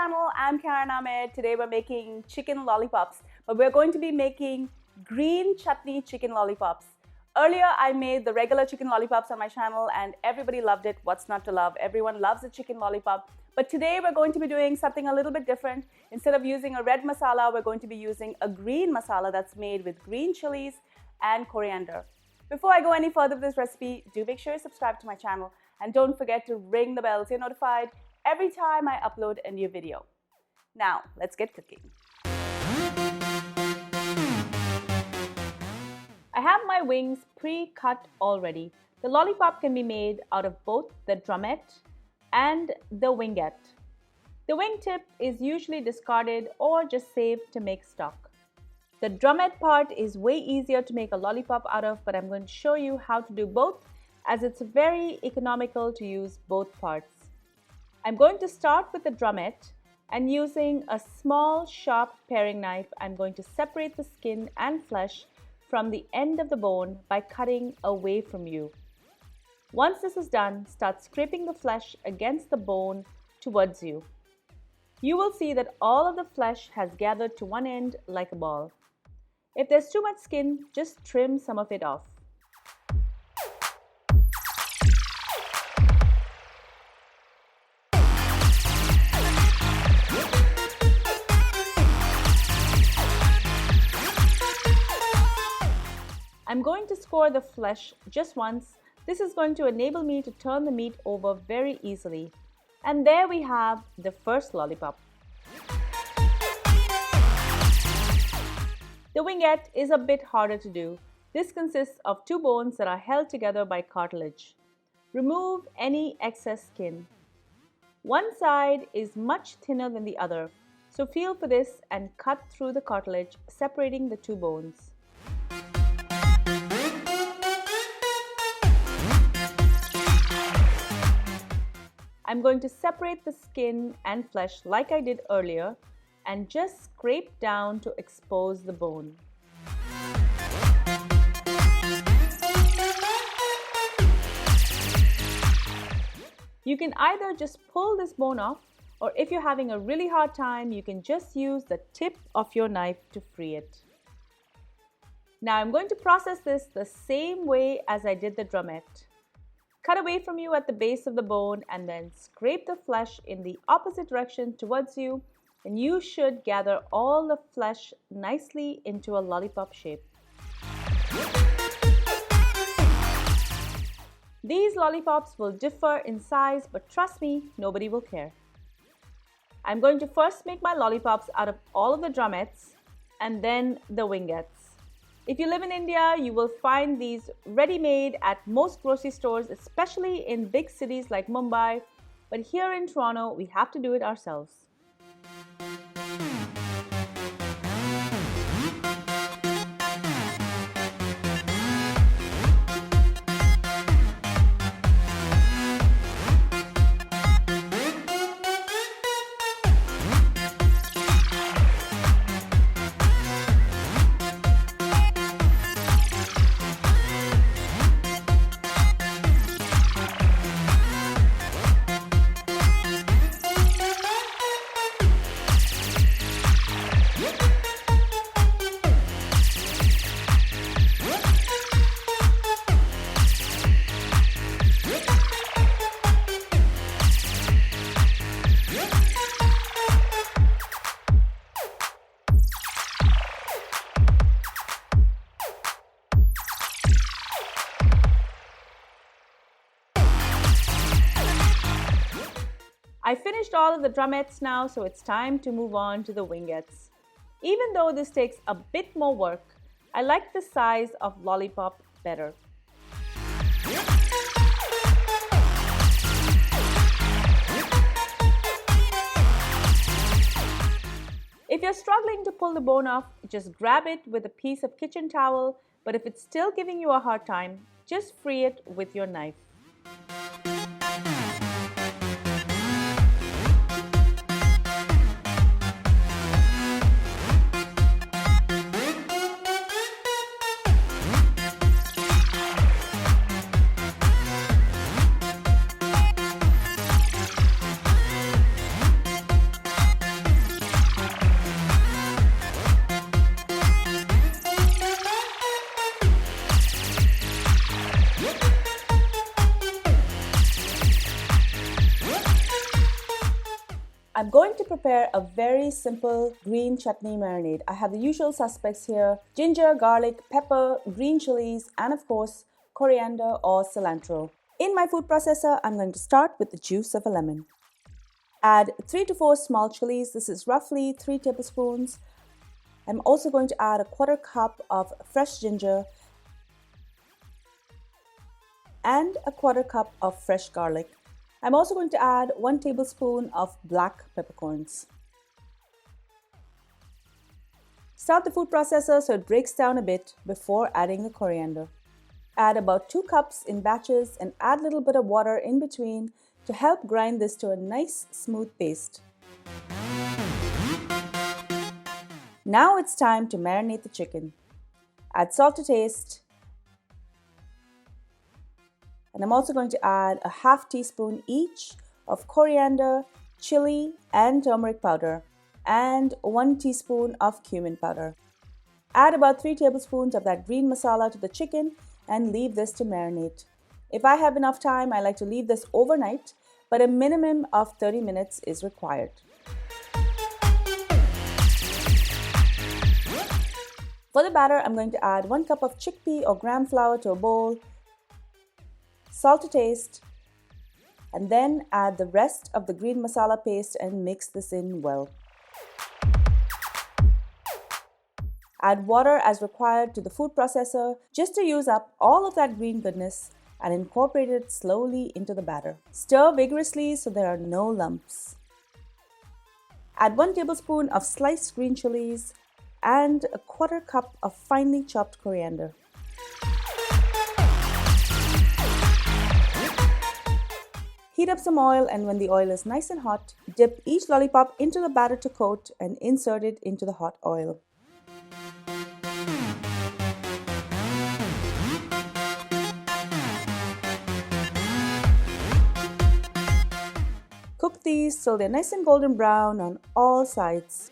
channel, I'm Ahmed. Today we're making chicken lollipops, but we're going to be making green chutney chicken lollipops. Earlier I made the regular chicken lollipops on my channel and everybody loved it. What's not to love? Everyone loves a chicken lollipop. But today we're going to be doing something a little bit different. Instead of using a red masala, we're going to be using a green masala that's made with green chilies and coriander. Before I go any further with this recipe, do make sure you subscribe to my channel and don't forget to ring the bell so you're notified every time I upload a new video. Now, let's get cooking. I have my wings pre-cut already. The lollipop can be made out of both the drumette and the wingette. The wingtip is usually discarded or just saved to make stock. The drumette part is way easier to make a lollipop out of, but I'm going to show you how to do both as it's very economical to use both parts. I'm going to start with the drumette, and using a small sharp paring knife, I'm going to separate the skin and flesh from the end of the bone by cutting away from you. Once this is done, start scraping the flesh against the bone towards you. You will see that all of the flesh has gathered to one end like a ball. If there's too much skin, just trim some of it off. I'm going to score the flesh just once. This is going to enable me to turn the meat over very easily. And there we have the first lollipop. The wingette is a bit harder to do. This consists of two bones that are held together by cartilage. Remove any excess skin. One side is much thinner than the other, so feel for this and cut through the cartilage, separating the two bones. I'm going to separate the skin and flesh like I did earlier and just scrape down to expose the bone. You can either just pull this bone off, or if you're having a really hard time, you can just use the tip of your knife to free it. Now I'm going to process this the same way as I did the drumette. Cut away from you at the base of the bone and then scrape the flesh in the opposite direction towards you, and you should gather all the flesh nicely into a lollipop shape. These lollipops will differ in size, but trust me, nobody will care. I'm going to first make my lollipops out of all of the drumettes and then the wingettes. If you live in India, you will find these ready-made at most grocery stores, especially in big cities like Mumbai. But here in Toronto, we have to do it ourselves. I finished all of the drumettes now, so it's time to move on to the wingettes. Even though this takes a bit more work, I like the size of lollipop better. If you're struggling to pull the bone off, just grab it with a piece of kitchen towel, but if it's still giving you a hard time, just free it with your knife. I'm going to prepare a very simple green chutney marinade. I have the usual suspects here: ginger, garlic, pepper, green chilies, and of course, coriander or cilantro. In my food processor, I'm going to start with the juice of a lemon. Add 3 to 4 small chilies. This is roughly 3 tablespoons. I'm also going to add a quarter cup of fresh ginger and a quarter cup of fresh garlic. I'm also going to add 1 tablespoon of black peppercorns. Start the food processor so it breaks down a bit before adding the coriander. Add about 2 cups in batches and add a little bit of water in between to help grind this to a nice smooth paste. Now it's time to marinate the chicken. Add salt to taste. And I'm also going to add a half teaspoon each of coriander, chili, and turmeric powder, and 1 teaspoon of cumin powder. Add about 3 tablespoons of that green masala to the chicken and leave this to marinate. If I have enough time, I like to leave this overnight, but a minimum of 30 minutes is required. For the batter, I'm going to add 1 cup of chickpea or gram flour to a bowl, salt to taste, and then add the rest of the green masala paste and mix this in well. Add water as required to the food processor just to use up all of that green goodness and incorporate it slowly into the batter. Stir vigorously so there are no lumps. Add 1 tablespoon of sliced green chilies and a quarter cup of finely chopped coriander. Heat up some oil, and when the oil is nice and hot, dip each lollipop into the batter to coat and insert it into the hot oil. Cook these till they're nice and golden brown on all sides.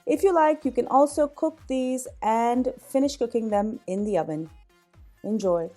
If you like, you can also cook these and finish cooking them in the oven. Enjoy!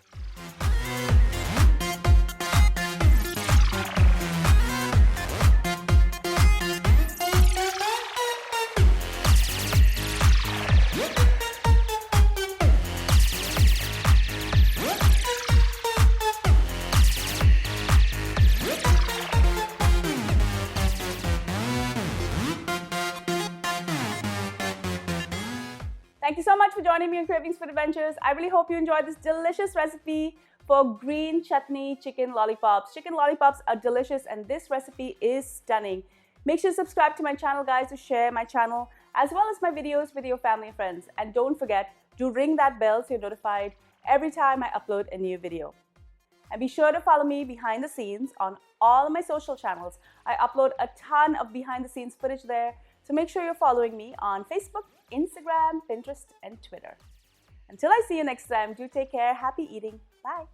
Thank you so much for joining me on Cravings Food Adventures. I really hope you enjoyed this delicious recipe for green chutney chicken lollipops. Chicken lollipops are delicious and this recipe is stunning. Make sure to subscribe to my channel, guys, to share my channel as well as my videos with your family and friends. And don't forget to ring that bell so you're notified every time I upload a new video. And be sure to follow me behind the scenes on all of my social channels. I upload a ton of behind the scenes footage there, so make sure you're following me on Facebook, Instagram, Pinterest, and Twitter. Until I see you next time, do take care. Happy eating. Bye.